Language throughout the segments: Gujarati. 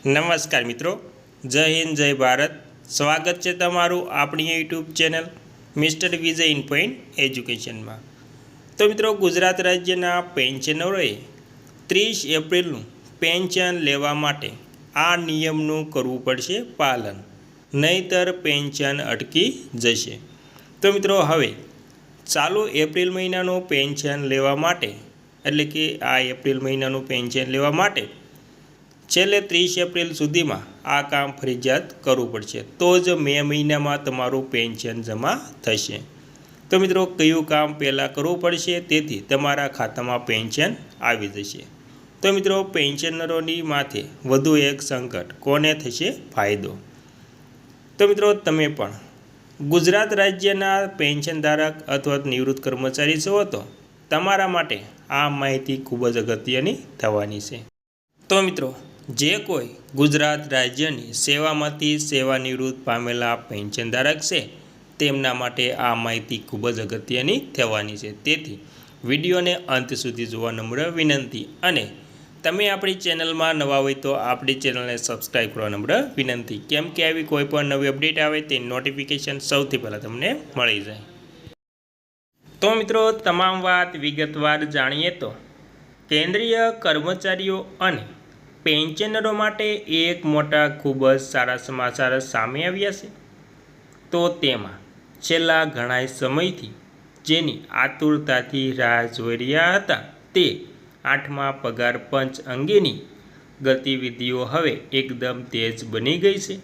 નમસ્કાર મિત્રો, જય હિન્દ જય ભારત. સ્વાગત છે તમારું આપણી YouTube channel mister Vijay in point એજ્યુકેશનમાં. તો મિત્રો, ગુજરાત રાજ્યના પેન્શનરોએ 30 એપ્રિલનું પેન્શન લેવા માટે આ નિયમનું કરવું પડશે પાલન, નહીંતર પેન્શન અટકી જશે. તો મિત્રો, હવે ચાલુ એપ્રિલ મહિનાનું પેન્શન લેવા માટે, એટલે કે આ એપ્રિલ મહિનાનું પેન્શન લેવા માટે છેલ્લે 30 એપ્રિલ સુધીમાં આ કામ ફરજિયાત કરવું પડશે, તો જ મે મહિનામાં તમારું પેન્શન જમા થશે. તો મિત્રો, કયું કામ પહેલાં કરવું પડશે તેથી તમારા ખાતામાં પેન્શન આવી જશે? તો મિત્રો, પેન્શનરોની માથે વધુ એક સંકટ, કોને થશે ફાયદો? તો મિત્રો, તમે પણ ગુજરાત રાજ્યના પેન્શનધારક અથવા નિવૃત્ત કર્મચારી છો તો તમારા માટે આ માહિતી ખૂબ જ અગત્યની થવાની છે. તો મિત્રો, જે કોઈ ગુજરાત રાજ્યની સેવામાંથી સેવાનિવૃત્ત પામેલા પેન્શનધારક છે તેમના માટે આ માહિતી ખૂબ જ અગત્યની થવાની છે. તેથી વિડીયોને અંત સુધી જોવા નમ્ર વિનંતી, અને તમે આપણી ચેનલમાં નવા હોય તો આપણી ચેનલને સબસ્ક્રાઈબ કરવા નમ્ર વિનંતી, કેમ કે આવી કોઈ પણ નવી અપડેટ આવે તે નોટિફિકેશન સૌથી પહેલાં તમને મળી જાય. તો મિત્રો, તમામ વાત વિગતવાર જાણીએ તો કેન્દ્રીય કર્મચારીઓ અને પેન્શનરો માટે એક મોટા ખૂબ જ સારા સમાચાર સામે આવ્યા છે. તો તેમાં છેલ્લા ઘણા સમયથી જેની આતુરતાથી રાહ જોઈ રહ્યા હતા તે 8મા પગાર પંચ અંગેની ગતિવિધિઓ હવે એકદમ તેજ બની ગઈ છે.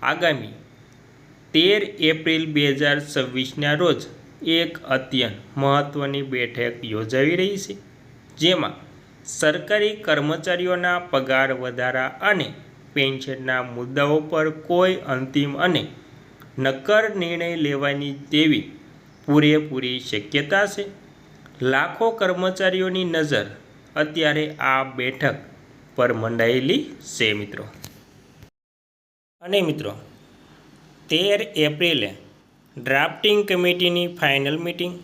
આગામી 13 એપ્રિલ 2026ના રોજ એક અત્યંત મહત્ત્વની બેઠક યોજાઈ રહી છે, જેમાં સરકારી કર્મચારીઓના પગાર વધારા અને પેન્શનના મુદ્દાઓ પર કોઈ અંતિમ અને નક્કર નિર્ણય લેવાની તેવી પૂરેપૂરી શક્યતા છે. લાખો કર્મચારીઓની નજર અત્યારે આ બેઠક પર મંડાયેલી છે મિત્રો. અને મિત્રો, 13 એપ્રિલે ડ્રાફ્ટિંગ કમિટીની ફાઇનલ મિટિંગ,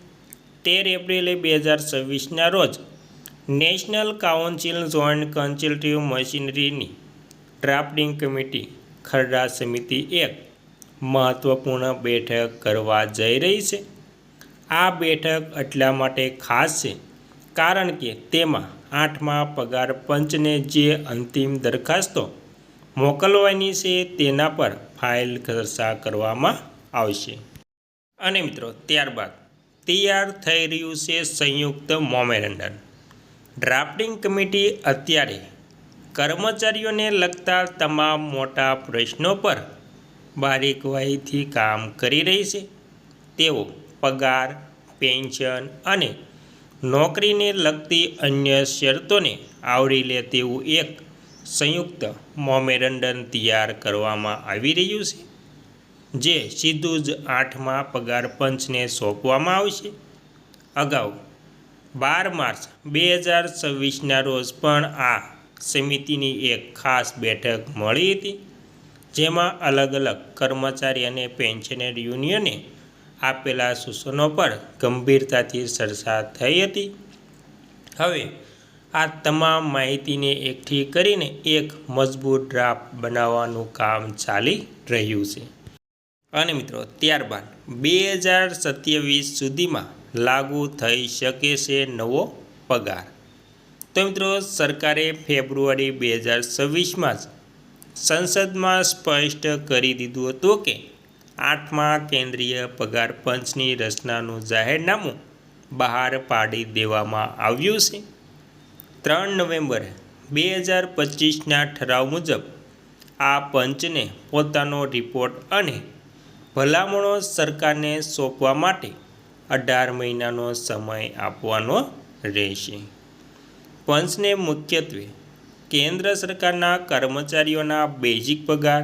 13 એપ્રિલે 2026ના રોજ નેશનલ કાઉન્સિલ જોઈન્ટ કન્સલ્ટિવ મશીનરીની ડ્રાફ્ટિંગ કમિટી ખરડા સમિતિ એક મહત્ત્વપૂર્ણ બેઠક કરવા જઈ રહી છે. આ બેઠક એટલા માટે ખાસ છે કારણ કે તેમાં 8મા પગાર પંચને જે અંતિમ દરખાસ્તો મોકલવાની છે તેના પર ફાઇલ ચર્ચા કરવામાં આવશે. અને મિત્રો, ત્યારબાદ તૈયાર થઈ રહ્યું છે સંયુક્ત મેમોરેન્ડમ. ડ્રાફ્ટિંગ કમિટી અત્યારે કર્મચારીઓને લગતા તમામ મોટા પ્રશ્નો પર બારીકાઈથી કામ કરી રહી છે. તેઓ પગાર, પેન્શન અને નોકરીને લગતી અન્ય શરતોને આવરી લે તેવું એક સંયુક્ત મેમોરેન્ડમ તૈયાર કરવામાં આવી રહ્યું છે, જે સીધું જ 8મા પગાર પંચને સોંપવામાં આવશે. અગાઉ 12 માર્ચ 2026ના રોજ પણ આ સમિતિની એક ખાસ બેઠક મળી હતી, જેમાં અલગ અલગ કર્મચારી અને પેન્શનર યુનિયને આપેલા સૂચનો પર ગંભીરતાથી ચર્ચા થઈ હતી. હવે આ તમામ માહિતીને એકઠી કરીને એક મજબૂત ડ્રાફ્ટ બનાવવાનું કામ ચાલી રહ્યું છે. અને મિત્રો, ત્યારબાદ 2027 સુધીમાં લાગુ થઈ શકે છે નવો પગાર. તો મિત્રો, સરકારે ફેબ્રુઆરી 2026માં જ સંસદમાં સ્પષ્ટ કરી દીધું હતું કે 8મા કેન્દ્રીય પગાર પંચની રચનાનું જાહેરનામું બહાર પાડી દેવામાં આવ્યું છે. 3 નવેમ્બર 2025ના ઠરાવ મુજબ આ પંચને પોતાનો રિપોર્ટ અને ભલામણો સરકારને સોંપવા માટે 18 મહિનાનો સમય આપવાનો રહેશે. પંચને મુખ્યત્વે કેન્દ્ર સરકારના કર્મચારીઓના બેઝિક પગાર,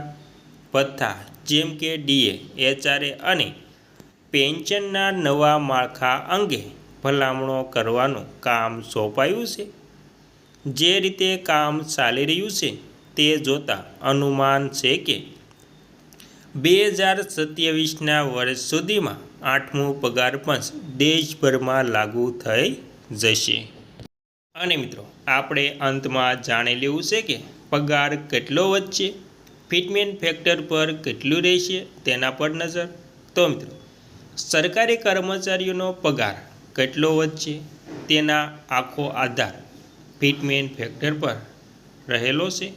ભથ્થા જેમ કે ડીએ, એચઆરએ અને પેન્શનના નવા માળખા અંગે ભલામણો કરવાનું કામ સોંપાયું છે. જે રીતે કામ ચાલી રહ્યું છે તે જોતાં અનુમાન છે કે 2027ના વર્ષ સુધીમાં 8મું પગાર પંચ દેશભરમાં લાગુ થઈ જશે. અને મિત્રો, આપણે અંતમાં જાણી લેવું છે કે પગાર કેટલો વધશે, ફિટમેન્ટ ફેક્ટર પર કેટલું રહેશે તેના પર નજર. તો મિત્રો સરકારી કર્મચારીઓનો પગાર કેટલો વધશે તેના આખો આધાર ફિટમેન્ટ ફેક્ટર પર રહેલો છે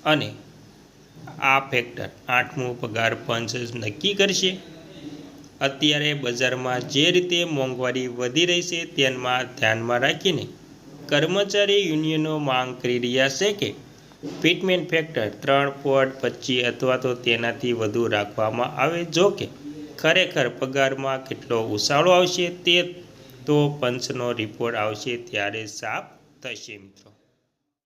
અને આ ફેક્ટર 8મું પગાર પંચ નક્કી કરશે. અત્યારે બજારમાં જે રીતે મોંઘવારી વધી રહી છે તેમાં ધ્યાનમાં રાખીને કર્મચારી યુનિયનો માંગ કરી રહ્યા છે કે ફિટમેન્ટ ફેક્ટર 3.25 અથવા તો તેનાથી વધુ રાખવામાં આવે. જો કે ખરેખર પગારમાં કેટલો ઉછાળો આવશે તે તો પંચનો રિપોર્ટ આવશે ત્યારે સાફ થશે મિત્રો.